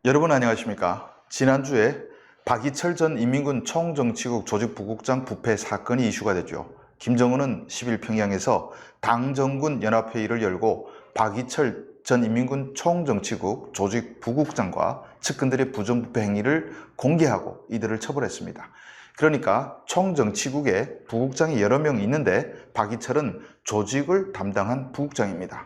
여러분 안녕하십니까? 지난주에 박이철 전 인민군 총정치국 조직부국장 부패 사건이 이슈가 됐죠. 김정은은 10일 평양에서 당정군 연합회의를 열고 박이철 전 인민군 총정치국 조직부국장과 측근들의 부정부패 행위를 공개하고 이들을 처벌했습니다. 그러니까 총정치국에 부국장이 여러 명 있는데 박이철은 조직을 담당한 부국장입니다.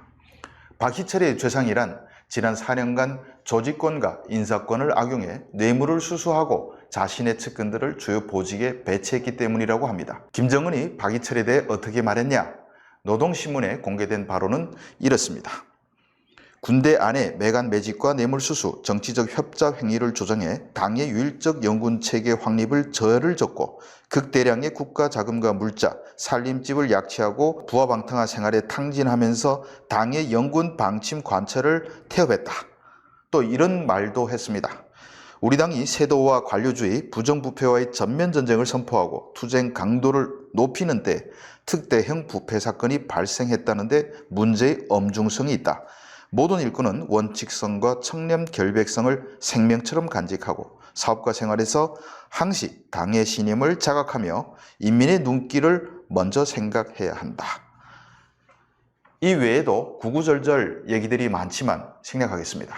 박이철의 죄상이란 지난 4년간 조직권과 인사권을 악용해 뇌물을 수수하고 자신의 측근들을 주요 보직에 배치했기 때문이라고 합니다. 김정은이 박이철에 대해 어떻게 말했냐? 노동신문에 공개된 바로는 이렇습니다. 군대 안에 매간 매직과 뇌물수수, 정치적 협잡 행위를 조정해 당의 유일적 영군체계 확립을 저해를 줬고 극대량의 국가 자금과 물자, 살림집을 약취하고 부하방탕한 생활에 탕진하면서 당의 영군 방침 관철을 태업했다. 또 이런 말도 했습니다. 우리 당이 세도와 관료주의, 부정부패와의 전면전쟁을 선포하고 투쟁 강도를 높이는 때 특대형 부패 사건이 발생했다는데 문제의 엄중성이 있다. 모든 일꾼은 원칙성과 청렴 결백성을 생명처럼 간직하고 사업과 생활에서 항시 당의 신임을 자각하며 인민의 눈길을 먼저 생각해야 한다. 이 외에도 구구절절 얘기들이 많지만 생략하겠습니다.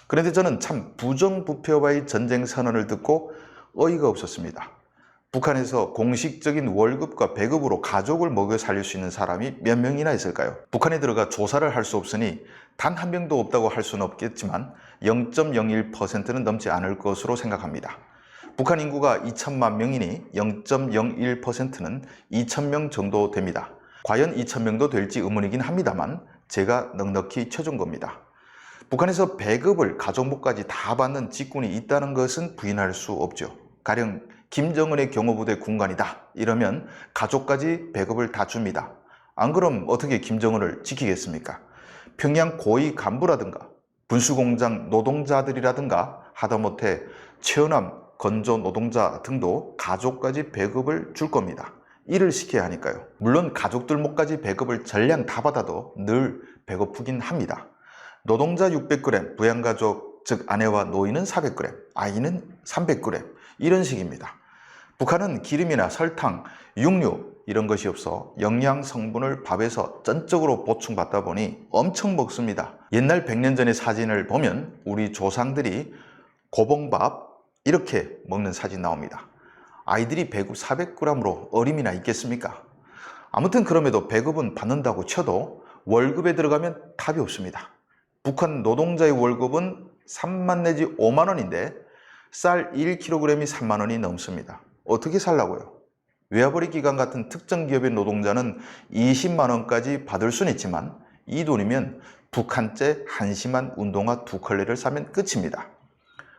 그런데 저는 참 부정부패와의 전쟁 선언을 듣고 어이가 없었습니다. 북한에서 공식적인 월급과 배급으로 가족을 먹여 살릴 수 있는 사람이 몇 명이나 있을까요? 북한에 들어가 조사를 할 수 없으니 단 한 명도 없다고 할 수는 없겠지만 0.01%는 넘지 않을 것으로 생각합니다. 북한 인구가 2천만 명이니 0.01%는 2,000명 정도 됩니다. 과연 2,000명도 될지 의문이긴 합니다만 제가 넉넉히 쳐준 겁니다. 북한에서 배급을 가족목까지 다 받는 직군이 있다는 것은 부인할 수 없죠. 가령 김정은의 경호부대 군관이다 이러면 가족까지 배급을 다 줍니다. 안 그럼 어떻게 김정은을 지키겠습니까? 평양 고위 간부라든가 분수공장 노동자들이라든가 하다못해 체험함 건조 노동자 등도 가족까지 배급을 줄 겁니다. 일을 시켜야 하니까요. 물론 가족들 목까지 배급을 전량 다 받아도 늘 배고프긴 합니다. 노동자 600g, 부양가족 즉 아내와 노인은 400g, 아이는 300g 이런 식입니다. 북한은 기름이나 설탕, 육류 이런 것이 없어 영양 성분을 밥에서 전적으로 보충받다 보니 엄청 먹습니다. 옛날 100년 전의 사진을 보면 우리 조상들이 고봉밥 이렇게 먹는 사진 나옵니다. 아이들이 배급 400g으로 어림이나 있겠습니까? 아무튼 그럼에도 배급은 받는다고 쳐도 월급에 들어가면 답이 없습니다. 북한 노동자의 월급은 3만 내지 5만 원인데 쌀 1kg이 3만 원이 넘습니다. 어떻게 살라고요? 외화벌이 기관 같은 특정 기업의 노동자는 20만 원까지 받을 수는 있지만 이 돈이면 북한제 한심한 운동화 2컬레를 사면 끝입니다.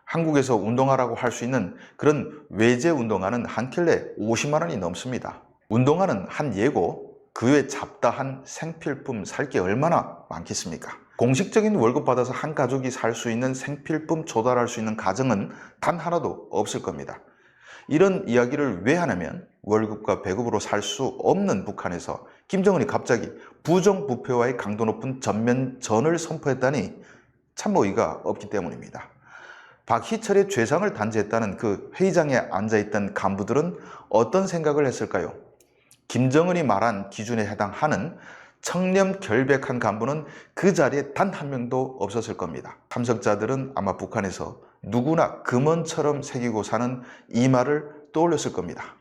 한국에서 운동화라고 할 수 있는 그런 외제 운동화는 한 켤레 50만 원이 넘습니다. 운동화는 한 예고 그 외 잡다한 생필품 살 게 얼마나 많겠습니까? 공식적인 월급 받아서 한 가족이 살 수 있는 생필품 조달할 수 있는 가정은 단 하나도 없을 겁니다. 이런 이야기를 왜 하냐면 월급과 배급으로 살 수 없는 북한에서 김정은이 갑자기 부정부패와의 강도 높은 전면전을 선포했다니 참 어이가 없기 때문입니다. 박희철의 죄상을 단죄했다는 그 회의장에 앉아있던 간부들은 어떤 생각을 했을까요? 김정은이 말한 기준에 해당하는 청렴 결백한 간부는 그 자리에 단 한 명도 없었을 겁니다. 참석자들은 아마 북한에서 누구나 금원처럼 새기고 사는 이 말을 떠올렸을 겁니다.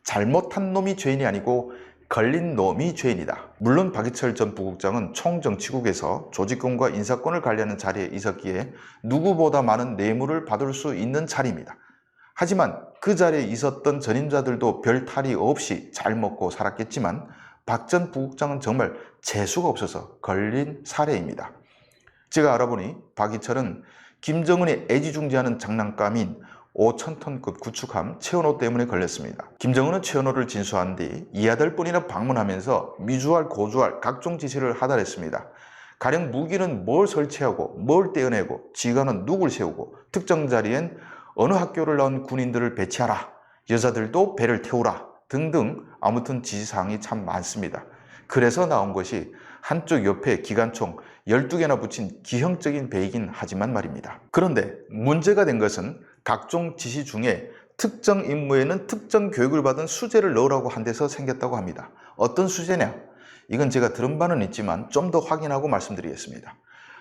잘못한 놈이 죄인이 아니고 걸린 놈이 죄인이다. 물론 박이철 전 부국장은 총정치국에서 조직권과 인사권을 관리하는 자리에 있었기에 누구보다 많은 뇌물을 받을 수 있는 자리입니다. 하지만 그 자리에 있었던 전임자들도 별 탈이 없이 잘 먹고 살았겠지만 박 전 부국장은 정말 재수가 없어서 걸린 사례입니다. 제가 알아보니 박이철은 김정은이 애지중지하는 장난감인 5,000톤급 구축함 체온호 때문에 걸렸습니다. 김정은은 체온호를 진수한 뒤 2~8번이나 방문하면서 미주알 고주알 각종 지시를 하달했습니다. 가령 무기는 뭘 설치하고 뭘 떼어내고 지휘관은 누굴 세우고 특정 자리엔 어느 학교를 나온 군인들을 배치하라, 여자들도 배를 태우라 등등 아무튼 지시사항이 참 많습니다. 그래서 나온 것이 한쪽 옆에 기관총 12개나 붙인 기형적인 배이긴 하지만 말입니다. 그런데 문제가 된 것은 각종 지시 중에 특정 임무에는 특정 교육을 받은 수재를 넣으라고 한 데서 생겼다고 합니다. 어떤 수재냐? 이건 제가 들은 바는 있지만 좀 더 확인하고 말씀드리겠습니다.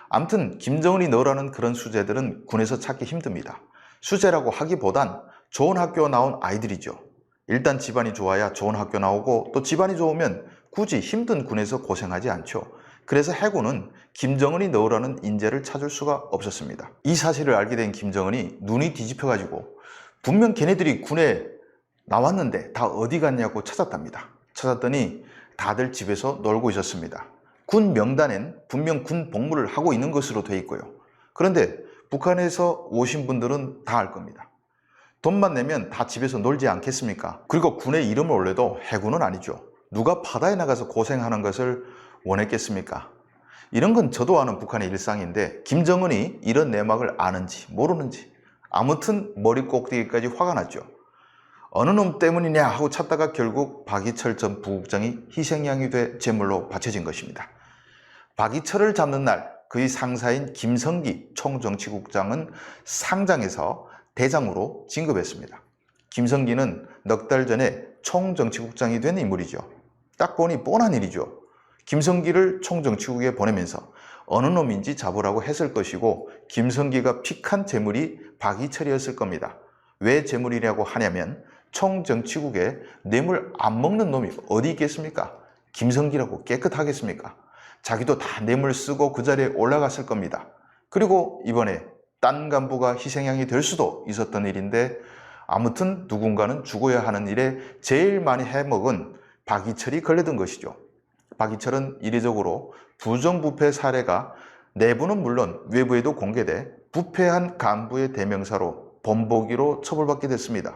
아무튼 김정은이 넣으라는 그런 수재들은 군에서 찾기 힘듭니다. 수재라고 하기보단 좋은 학교 나온 아이들이죠. 일단 집안이 좋아야 좋은 학교 나오고 또 집안이 좋으면 굳이 힘든 군에서 고생하지 않죠. 그래서 해군은 김정은이 넣으라는 인재를 찾을 수가 없었습니다. 이 사실을 알게 된 김정은이 눈이 뒤집혀가지고 분명 걔네들이 군에 나왔는데 다 어디 갔냐고 찾았답니다. 찾았더니 다들 집에서 놀고 있었습니다. 군 명단엔 분명 군 복무를 하고 있는 것으로 돼 있고요. 그런데 북한에서 오신 분들은 다 알 겁니다. 돈만 내면 다 집에서 놀지 않겠습니까? 그리고 군의 이름을 올려도 해군은 아니죠. 누가 바다에 나가서 고생하는 것을 원했겠습니까? 이런 건 저도 아는 북한의 일상인데 김정은이 이런 내막을 아는지 모르는지 아무튼 머리 꼭대기까지 화가 났죠. 어느 놈 때문이냐 하고 찾다가 결국 박이철 전 부국장이 희생양이 돼 제물로 바쳐진 것입니다. 박이철을 잡는 날 그의 상사인 김성기 총정치국장은 상장에서 대장으로 진급했습니다. 김성기는 넉 달 전에 총정치국장이 된 인물이죠. 딱 보니 뻔한 일이죠. 김성기를 총정치국에 보내면서 어느 놈인지 잡으라고 했을 것이고 김성기가 픽한 재물이 박이철이었을 겁니다. 왜 재물이라고 하냐면 총정치국에 뇌물 안 먹는 놈이 어디 있겠습니까? 김성기라고 깨끗하겠습니까? 자기도 다 뇌물 쓰고 그 자리에 올라갔을 겁니다. 그리고 이번에 딴 간부가 희생양이 될 수도 있었던 일인데 아무튼 누군가는 죽어야 하는 일에 제일 많이 해먹은 박이철이 걸려든 것이죠. 박이철은 이례적으로 부정부패 사례가 내부는 물론 외부에도 공개돼 부패한 간부의 대명사로 본보기로 처벌받게 됐습니다.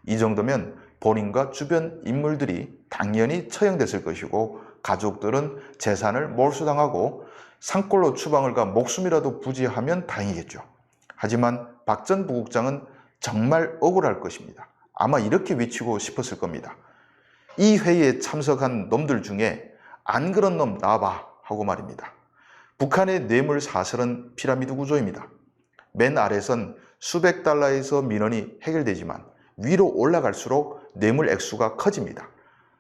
이 정도면 본인과 주변 인물들이 당연히 처형됐을 것이고 가족들은 재산을 몰수당하고 산골로 추방을 가 목숨이라도 부지하면 다행이겠죠. 하지만 박 전 부국장은 정말 억울할 것입니다. 아마 이렇게 외치고 싶었을 겁니다. 이 회의에 참석한 놈들 중에 안 그런 놈 나와봐 하고 말입니다. 북한의 뇌물 사설은 피라미드 구조입니다. 맨 아래선 수백 달러에서 민원이 해결되지만 위로 올라갈수록 뇌물 액수가 커집니다.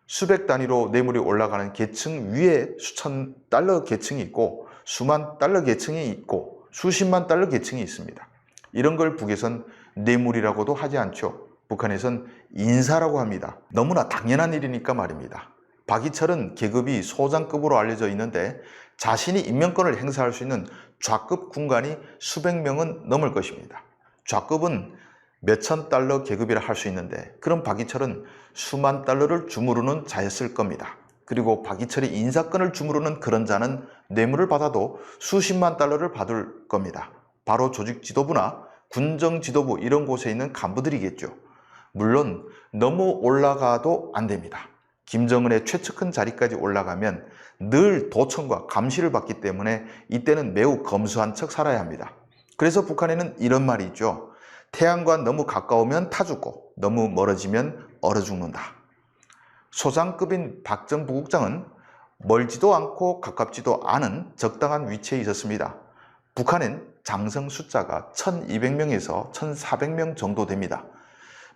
수백 단위로 뇌물이 올라가는 계층 위에 수천 달러 계층이 있고 수만 달러 계층이 있고 수십만 달러 계층이 있습니다. 이런 걸 북에선 뇌물이라고도 하지 않죠. 북한에선 인사라고 합니다. 너무나 당연한 일이니까 말입니다. 박이철은 계급이 소장급으로 알려져 있는데 자신이 임명권을 행사할 수 있는 좌급 군관이 수백 명은 넘을 것입니다. 좌급은 몇천 달러 계급이라 할 수 있는데 그럼 박이철은 수만 달러를 주무르는 자였을 겁니다. 그리고 박이철이 인사권을 주무르는 그런 자는 뇌물을 받아도 수십만 달러를 받을 겁니다. 바로 조직 지도부나 군정 지도부 이런 곳에 있는 간부들이겠죠. 물론 너무 올라가도 안 됩니다. 김정은의 최측근 자리까지 올라가면 늘 도청과 감시를 받기 때문에 이때는 매우 검소한 척 살아야 합니다. 그래서 북한에는 이런 말이 있죠. 태양과 너무 가까우면 타 죽고 너무 멀어지면 얼어 죽는다. 소장급인 박 전 부국장은 멀지도 않고 가깝지도 않은 적당한 위치에 있었습니다. 북한엔 장성 숫자가 1200명에서 1400명 정도 됩니다.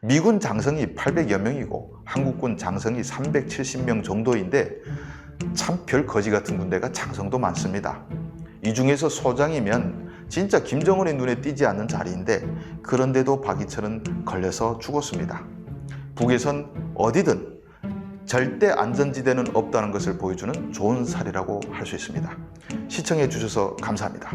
미군 장성이 800여 명이고 한국군 장성이 370명 정도인데 참 별 거지 같은 군대가 장성도 많습니다. 이 중에서 소장이면 진짜 김정은의 눈에 띄지 않는 자리인데 그런데도 박이철은 걸려서 죽었습니다. 북에선 어디든 절대 안전지대는 없다는 것을 보여주는 좋은 사례라고 할 수 있습니다. 시청해 주셔서 감사합니다.